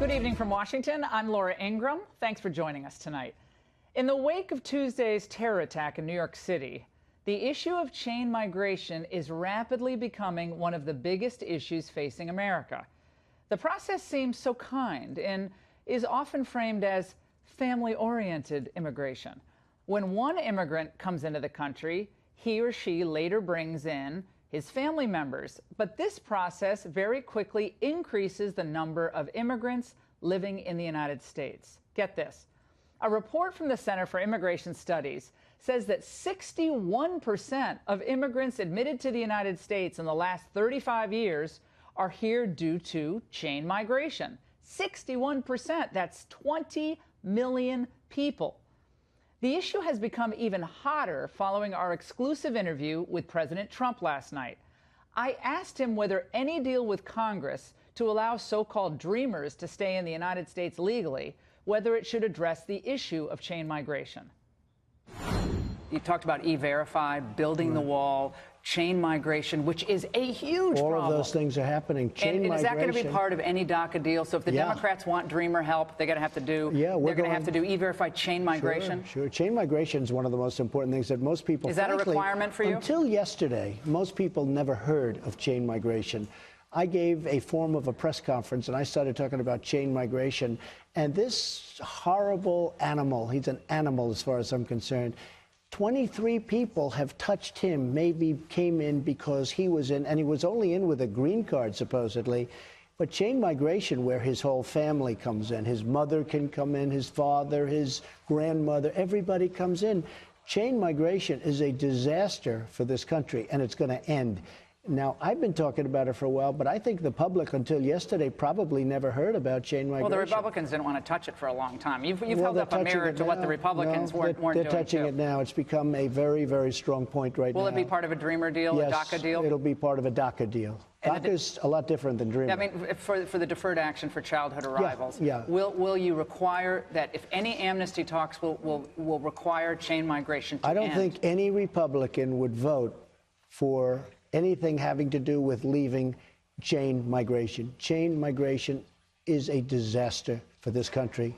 Good evening from Washington. I'm Laura Ingraham. Thanks for joining us tonight. In the wake of Tuesday's terror attack in New York City, the issue of chain migration is rapidly becoming one of the biggest issues facing America. The process seems so kind and is often framed as family-oriented immigration. When one immigrant comes into the country, he or she later brings in his family members. But this process very quickly increases the number of immigrants living in the United States. Get this. A report from the Center for Immigration Studies says that 61% of immigrants admitted to the United States in the last 35 years are here due to chain migration. 61%, that's 20 million people. The issue has become even hotter following our exclusive interview with President Trump last night. I asked him whether any deal with Congress to allow so-called dreamers to stay in the United States legally, whether it should address the issue of chain migration. You talked about E-Verify, building the wall, chain migration, which is a huge problem. All of those things are happening. Chain migration. Is that going to be part of any DACA deal? So if the Democrats want dreamer help, they're going to have to do. They're going to have to do E-Verify chain migration. Sure. Chain migration is one of the most important things that most people. Is that a requirement for you? Until yesterday, most people never heard of chain migration. I gave a form of a press conference and I started talking about chain migration. And this horrible animal, he's an animal as far as I'm concerned, 23 people have touched him, maybe came in because he was in, and he was only in with a green card, supposedly. But chain migration, where his whole family comes in, his mother can come in, his father, his grandmother, everybody comes in. Chain migration is a disaster for this country, and it's going to end. Now, I've been talking about it for a while, but I think the public, until yesterday, probably never heard about chain migration. Well, the Republicans didn't want to touch it for a long time. You've held up a mirror to what the Republicans weren't doing. They're touching it now. It's become a very, very strong point right now. Will it be part of a dreamer deal, a DACA deal? It'll be part of a DACA deal. DACA's a lot different than dreamer. I mean, for the deferred action for childhood arrivals, will you require that if any amnesty talks will require chain migration to end? I don't think any Republican would vote for anything having to do with leaving chain migration. Chain migration is a disaster for this country.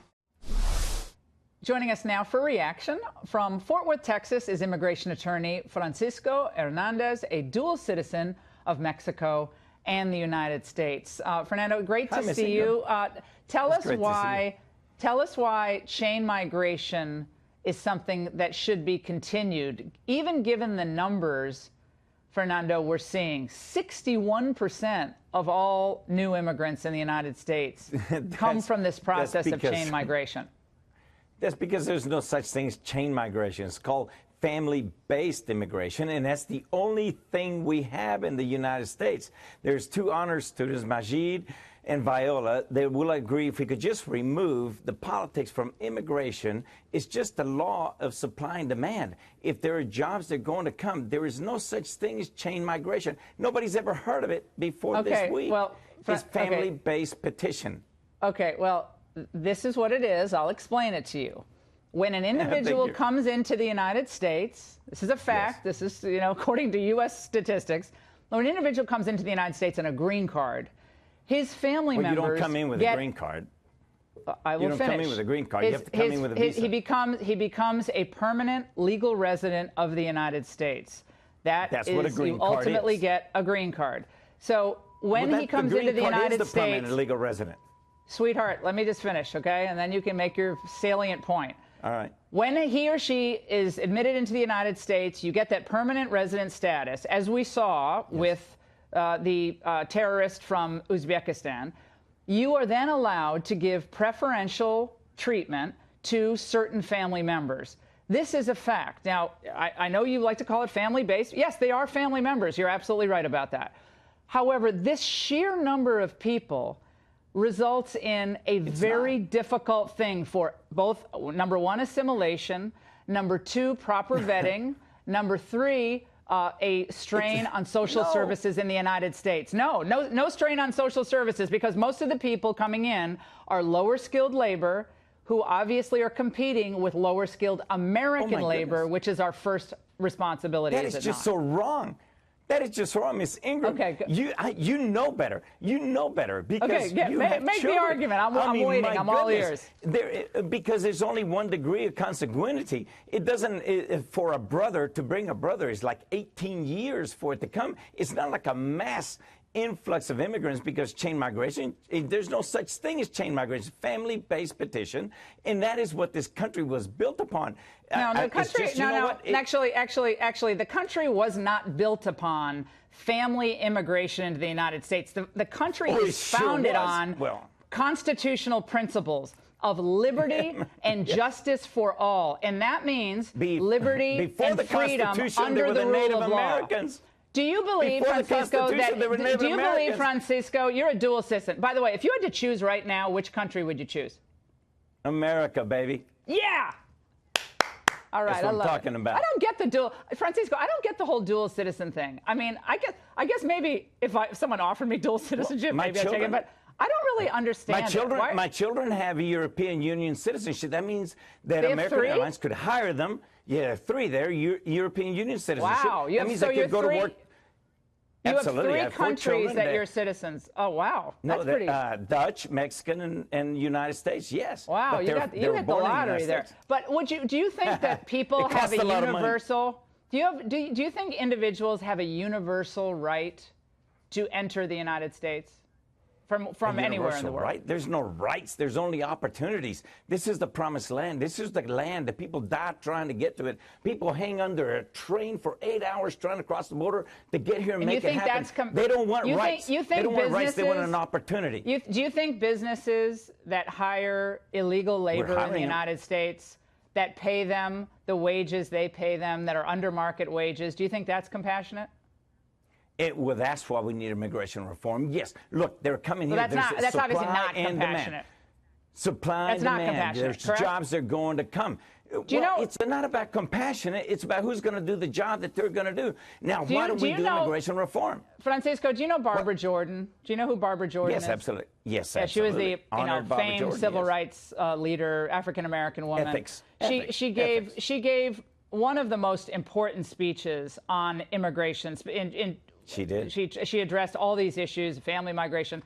Joining us now for reaction from Fort Worth, Texas, is immigration attorney Francisco Hernandez, a dual citizen of Mexico and the United States. Fernando, great to see you. Tell us why chain migration is something that should be continued, even given the numbers. Fernando, we're seeing 61% of all new immigrants in the United States come from this process of chain migration. That's because there's no such thing as chain migration. It's called family-based immigration, and that's the only thing we have in the United States. There's two honor students, Majid and Viola. They will agree if we could just remove the politics from immigration. It's just the law of supply and demand. If there are jobs that are going to come, there is no such thing as chain migration. Nobody's ever heard of it before this week. Well, it's family-based petition. Okay, well, this is what it is. I'll explain it to you. When an individual comes into the United States, this is a fact, this is, according to U.S. statistics, when an individual comes into the United States on a green card, his family members you don't come in with a green card. I will finish. You don't come in with a green card. You have to come in with a visa. He becomes a permanent legal resident of the United States. That's what a green card is. You ultimately get a green card. So when he comes into the United States, the permanent legal resident. Sweetheart, let me just finish, okay? And then you can make your salient point. All right. When he or she is admitted into the United States, you get that permanent resident status, as we saw with the terrorist from Uzbekistan. You are then allowed to give preferential treatment to certain family members. This is a fact. Now, I know you like to call it family-based. Yes, they are family members. You're absolutely right about that. However, this sheer number of people results in a very difficult thing for both, number one, assimilation, number two, proper vetting, number three, a strain on social services in the United States. No strain on social services, because most of the people coming in are lower skilled labor who obviously are competing with lower skilled American labor, which is our first responsibility. That is just so wrong. That is just wrong, Miss Ingram. Okay, you know better. You know better because you have make the children. argument. I'm waiting. I'm all ears. Because there's only one degree of consanguinity. It doesn't, for a brother to bring a brother is like 18 years for it to come. It's not like a mass influx of immigrants because chain migration. There's no such thing as chain migration. Family-based petition, and that is what this country was built upon. No, the country. Actually, the country was not built upon family immigration into the United States. The country is founded on constitutional principles of liberty and justice for all, and that means liberty and freedom under the rule of law. Do you believe, Francisco, you're a dual citizen? By the way, if you had to choose right now, which country would you choose? America, baby. Yeah. All right, That's what I'm talking about. I don't get the Francisco, I don't get the whole dual citizen thing. I mean, I guess maybe if someone offered me dual citizenship, maybe I'd take it, but I don't really understand My children have a European Union citizenship. That means that American Airlines could hire them. Yeah, 3 there, European Union citizenship. Wow. That means they could go to work. You Absolutely. have 3 countries that you're citizens. Oh, wow. No, pretty... Dutch, Mexican, and United States, yes. Wow, you hit the lottery there. But do you think that people have a universal... Do you think individuals have a universal right to enter the United States? From anywhere in the world. Right? There's no rights. There's only opportunities. This is the promised land. This is the land that people die trying to get to it. People hang under a train for 8 hours trying to cross the border to get here and make it happen. They don't want rights. They don't want rights. They want an opportunity. Do you think businesses that hire illegal labor in the United States, that pay them the wages they pay them, that are under market wages, do you think that's compassionate? Well, that's why we need immigration reform. Yes. Look, they're coming here. That's obviously not compassionate. Supply and demand. There's jobs that are going to come. It's not about compassionate. It's about who's going to do the job that they're going to do. Now, why don't we do immigration reform? Francisco, do you know Barbara Jordan? Do you know who Barbara Jordan is? Yes, absolutely. Yes, absolutely. She was the famed civil rights leader, African-American woman. Ethics. She gave one of the most important speeches on immigration. She did. She addressed all these issues, family migration,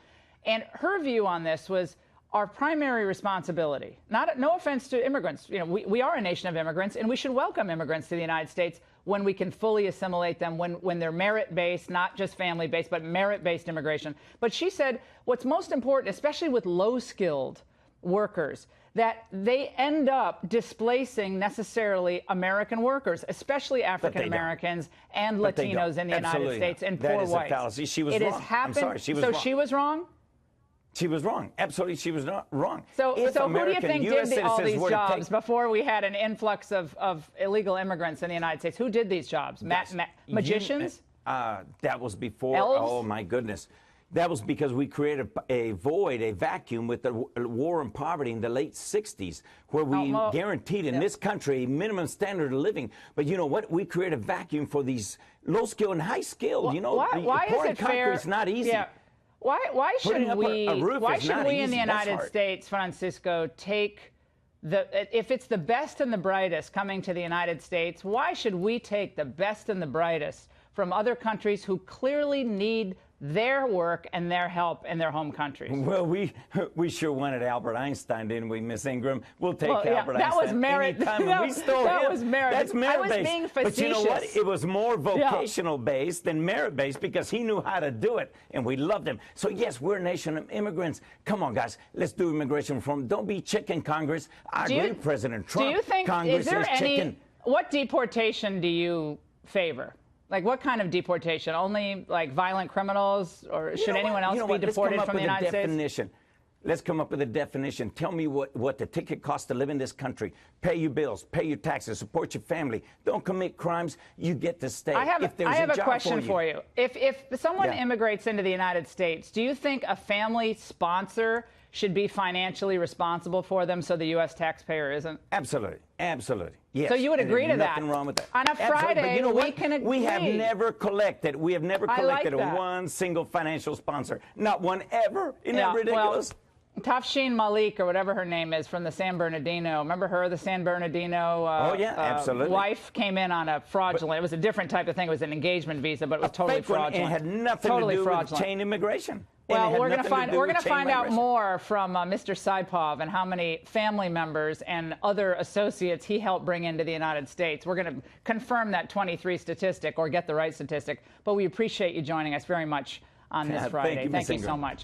and her view on this was our primary responsibility. No offense to immigrants, we are a nation of immigrants, and we should welcome immigrants to the United States when we can fully assimilate them, when they're merit-based, not just family-based, but merit-based immigration. But she said what's most important, especially with low-skilled workers, that they end up displacing necessarily American workers, especially African Americans and Latinos in the United States, and poor whites. That is a fallacy. She was wrong. I'm sorry, she was wrong. So she was wrong? She was wrong. Absolutely, she was not wrong. So who do you think did all these jobs before we had an influx of illegal immigrants in the United States? Who did these jobs? Magicians? That was before. Elves? Oh, my goodness. That was because we created a void, a vacuum with the war on poverty in the late 60s, where we guaranteed in this country a minimum standard of living. But you know what? We created a vacuum for these low-skilled and high-skilled. Why is it fair? It's not easy. Yeah. Why should we in the United States, Francisco, take if it's the best and the brightest coming to the United States, why should we take the best and the brightest from other countries who clearly need their work and their help in their home countries? Well, we sure wanted Albert Einstein, didn't we, Miss Ingram? We'll take Albert Einstein. That was merit. We stole that was merit. That's merit-based. I was being facetious. But you know what? It was more vocational-based than merit-based because he knew how to do it, and we loved him. So, yes, we're a nation of immigrants. Come on, guys. Let's do immigration reform. Don't be chicken, Congress. I agree, President Trump. Do you think, Congress is chicken. What deportation do you favor? Like, what kind of deportation? Only, like, violent criminals? Or should anyone else be deported from the United States? Let's come up with a definition. Tell me what the ticket costs to live in this country. Pay your bills, pay your taxes, support your family. Don't commit crimes. You get to stay. I have a question for you. If someone immigrates into the United States, do you think a family sponsor should be financially responsible for them so the U.S. taxpayer isn't? Absolutely. Absolutely. Yes. So you would agree to that? Nothing wrong with that. On a Friday, but you know we can agree. We have never collected one single financial sponsor. Not one ever. Isn't that ridiculous? Tafshin Malik, or whatever her name is, from the San Bernardino. Remember her, the San Bernardino oh, yeah, absolutely. Wife came in on a fraudulent, it was a different type of thing. It was an engagement visa, but it was totally fraudulent. And it had nothing to do with chain immigration. Well, we're going to find out more from Mr. Saipov and how many family members and other associates he helped bring into the United States. We're going to confirm that 23 statistic or get the right statistic. But we appreciate you joining us very much on this Friday. Thank you so much.